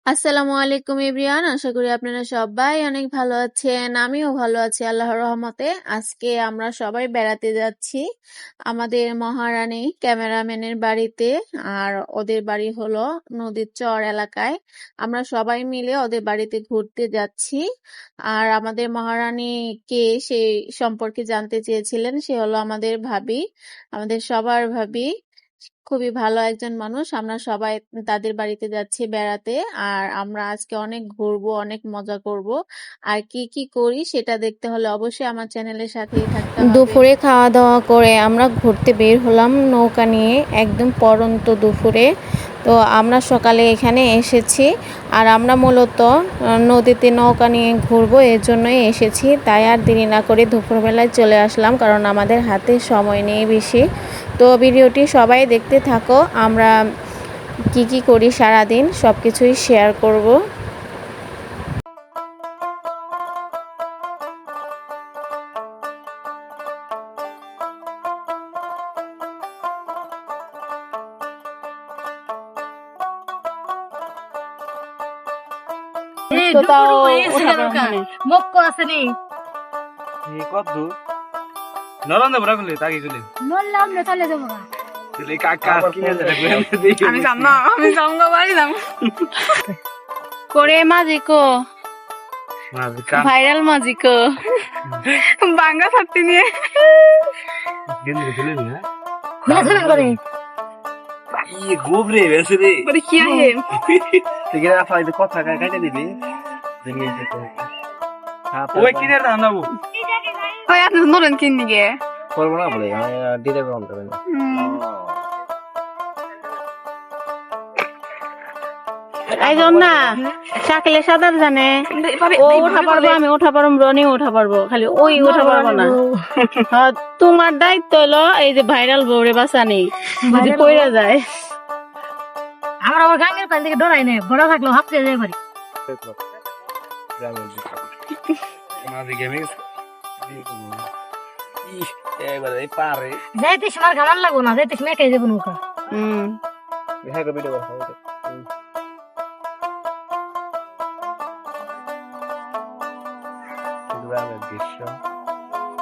আসসালামু আলাইকুম এভরিওয়ান, আশা করি আপনারা সবাই অনেক ভালো আছেন। আমিও ভালো আছি আল্লাহর রহমতে। আজকে আমরা সবাই বেড়াতে যাচ্ছি আমাদের মহারানী ক্যামেরাম্যানের বাড়িতে। আর ওদের বাড়ি হলো নদীর চর এলাকায়। আমরা সবাই মিলে ওদের বাড়িতে ঘুরতে যাচ্ছি। আর আমাদের মহারানী কে সেই সম্পর্কে জানতে চেয়েছিলেন। সে হলো আমাদের ভাবি, আমাদের সবার ভাবি। খুবই ভালো একজন মানুষ। আমরা সবাই তাদের বাড়িতে যাচ্ছি বেড়াতে। আর আমরা আজকে অনেক ঘুরবো, অনেক মজা করব। আর কি কি করি সেটা দেখতে হলে অবশ্যই আমার চ্যানেলের সাথেই থাকতে হবে। দুপুরে খাওয়া দাওয়া করে আমরা ঘুরতে বের হলাম নৌকা নিয়ে, একদম পড়ন্ত দুপুরে। তো আমরা সকালে এখানে এসেছি। আর আমরা মূলত নদীতে নৌকা নিয়ে ঘুরবো, এর জন্যই এসেছি। তাই আর দেরি না করে দুপুরবেলায় চলে আসলাম, কারণ আমাদের হাতে সময় নেই বেশি। তো ভিডিওটি সবাই দেখতে থাকো। আমরা কি কি করি সারাদিন সব কিছুই শেয়ার করব। করে মাজিকো ভাইরাল মাজিকো বাঙ্গা ছাড়তে নিয়ে গোবরে বেসে রে কি আহে তেগেরা ফাইদে কথা কাটে দিবি জমি যেতে ওই কিনে দাও না বউ ওই আপনি নরেন কিন নিগে করব না বলে আমি দিতে কম করে না একজন না শাকিলে সাঁতার জানে, ও উঠা পারবো, আমি উঠা পারবো, রনি উঠা পারবো, খালি ওই উঠা পারবো না। তোমার দায়িত্ব হলো এই যে ভাইরাল বউরে বাঁচানি, যদি কইরা যায়। আমার আবার গাঙ্গের পানি থেকে ডরাই নেই, বড় থাকলেও হাফতে যাই পারি। যাইতে সময় গামান লাগবো না, যাইতে সময় খেয়ে যাবো নৌকা।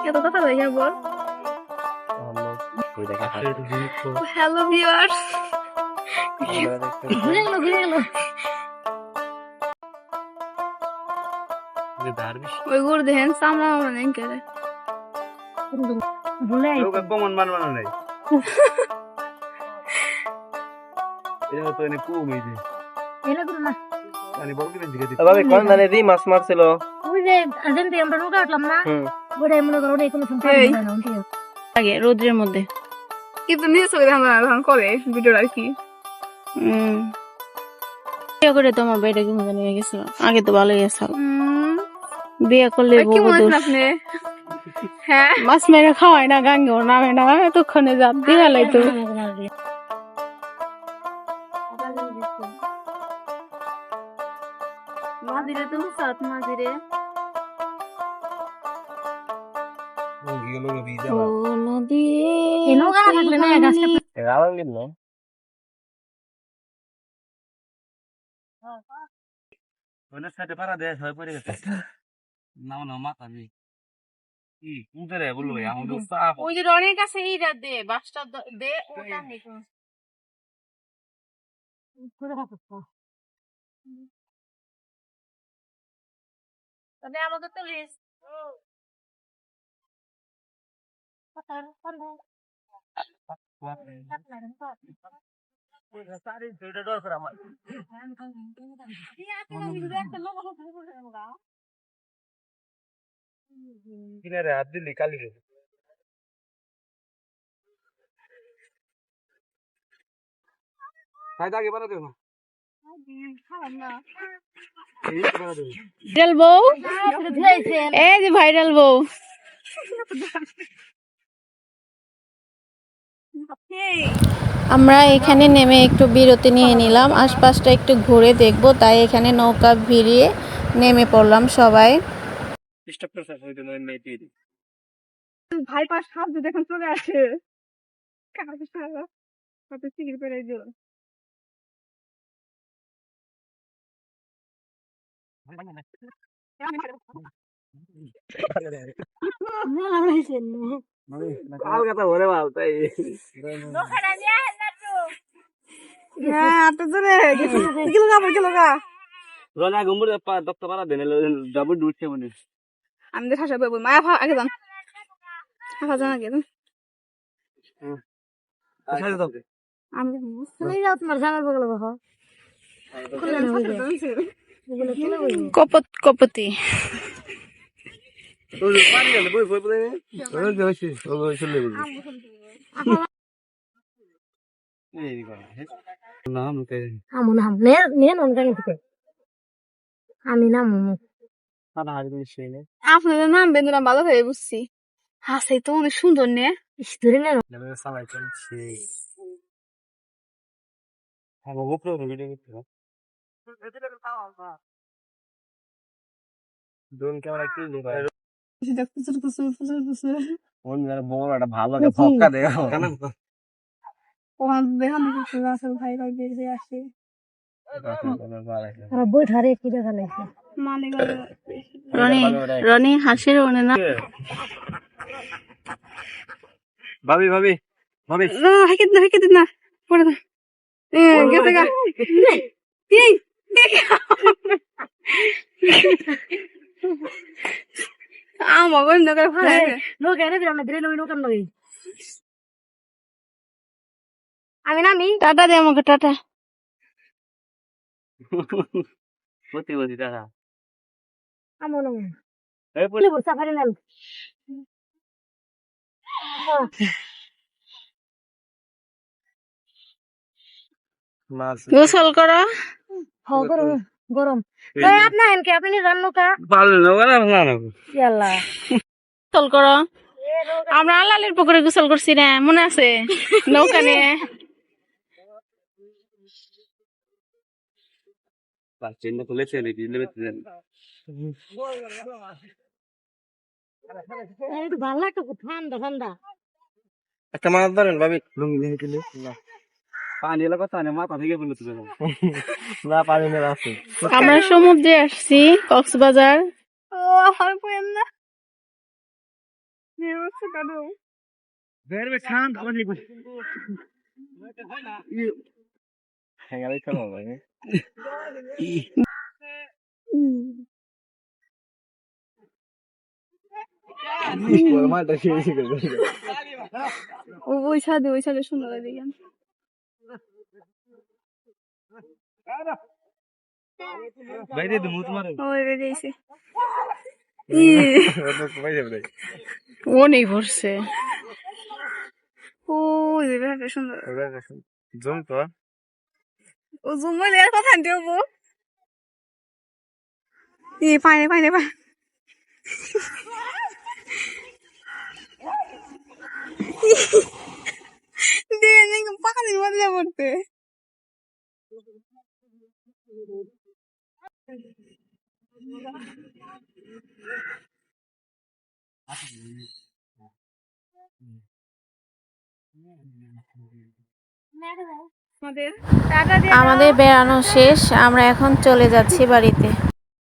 এত কথা বলে বল। হ্যালো ভিউয়ার্স, ঘুরে গেল ঘুরে গেল। ওই গুড় দেখেন সামলা মানে করে ভুলে কমন মানবানো নাই এটা তো এনে কম এই যে এলে গুলো না। মানে বল কিনে দিকে তবে কোন দানে দি মাছ মারছিল ওই যে আর্জেন্টি আমরা নৌকা উঠলাম না, ওটাই মনে করো ওটাই কোনো সংখ্যা না আগে রোদ্রের মধ্যে কিন্তু নিজে চোখে দেখা করে ভিডিও আর কি। বিয়ে করে তোমার বেটা কি মজা নিয়ে গেছিল, আগে তো ভালোই আছে। বিয়ে করলে হ্যাঁ মাছ মেরে খাওয়াই না, গাঙ্গেও নামে না, এতক্ষণে যা দিয়ে লাইতো। মাঝিরে তুমি সাত মাঝিরে নদী নৌকা না থাকলে না গাছটা রাওয়াল গেল ওনা সাথে পারা দেয় হয় পড়ে গেছে নাও না মাথা নেই কি উঠে বললো আমাদের সাফ ওই যে রনির কাছে এইটা দে, বাসটা দে, ওটা নেই করে থাকতো। তবে আমাদের তো লিস্ট সারি দুইটা ডর করে আমার কিনারে হাত দিলি কালি রে ফায়দা আগে বানা দেও না ভাইরাল বউ, এই যে ভাইরাল বউ। আমরা এখানে নেমে একটু বিরতি নিয়ে নিলাম, আশপাশটা একটু ঘুরে দেখবো, তাই এখানে নৌকা ভিড়িয়ে নেমে পড়লাম সবাই। ভাই পাশ সাপ যদি এখন চলে আসে কালকাতা ভরে ভাল তাই রনা গম্বুর দক্ত পারা দেন ডাবল ডুটছে মনে আমি তো শাসা বলবো মায়া ফা আগে যান যান আগে যান আমি কপতি আমি নাম আপনাদের নাম বেন্দুরাম ভালো হয়ে বুঝছি হাসে তো অনেক সুন্দর নে ধরে নেন ভালো ফক্কা দেখো ভাই ভাই বেরিয়ে আসে বই ধারে কি দেখা লাগছে মানে রনি রনি হাসির মনে না ভাবি ভাবি ভাবি হেকে দিন না পড়ে না গেছে গা আমাকে নগর ভালো লোক এনে দিলাম না দিলে লোক নই আমি নামি টাটা দে আমাকে টাটা বতি বতি দাদা আমো নাম এই বলে সাফারি নাম গোসল করো গরম গরম আপনার এনকে আপনি রান্না কা ভালো না না না ইয়াল্লা গোসল করো আমরা আলালের পুকুরে গোসল করছি না মনে আছে নৌকা নিয়ে চিন্তা তুলেছে দিলে বেঁচে একটু ভালো লাগতো ঠান্ডা ঠান্ডা একটা মাছ ধরেন ভাবি লুঙ্গি দিয়ে দিলে না পানি এলাকা কথা না মাথা থেকে বলে তুলে না পানি নেই আছে আমরা সমুদ্রে আসছি কক্সবাজার ও আমার পয়েম না বের বে খান খাবার নিয়ে হ্যাঁ গাড়ি চলো ভাই ওই সাথে সুন্দর লাগে বাইরে তো মুত মারে ওই বেরিয়েছে ভাই যাবে ও নেই ভরছে ও এটা সুন্দর জুম তো ও জুম্মা দেওয়ার কথা দেব পানি পানির মধ্যে পড়তে আমাদের বেড়ানো শেষ, আমরা এখন চলে যাচ্ছি বাড়িতে।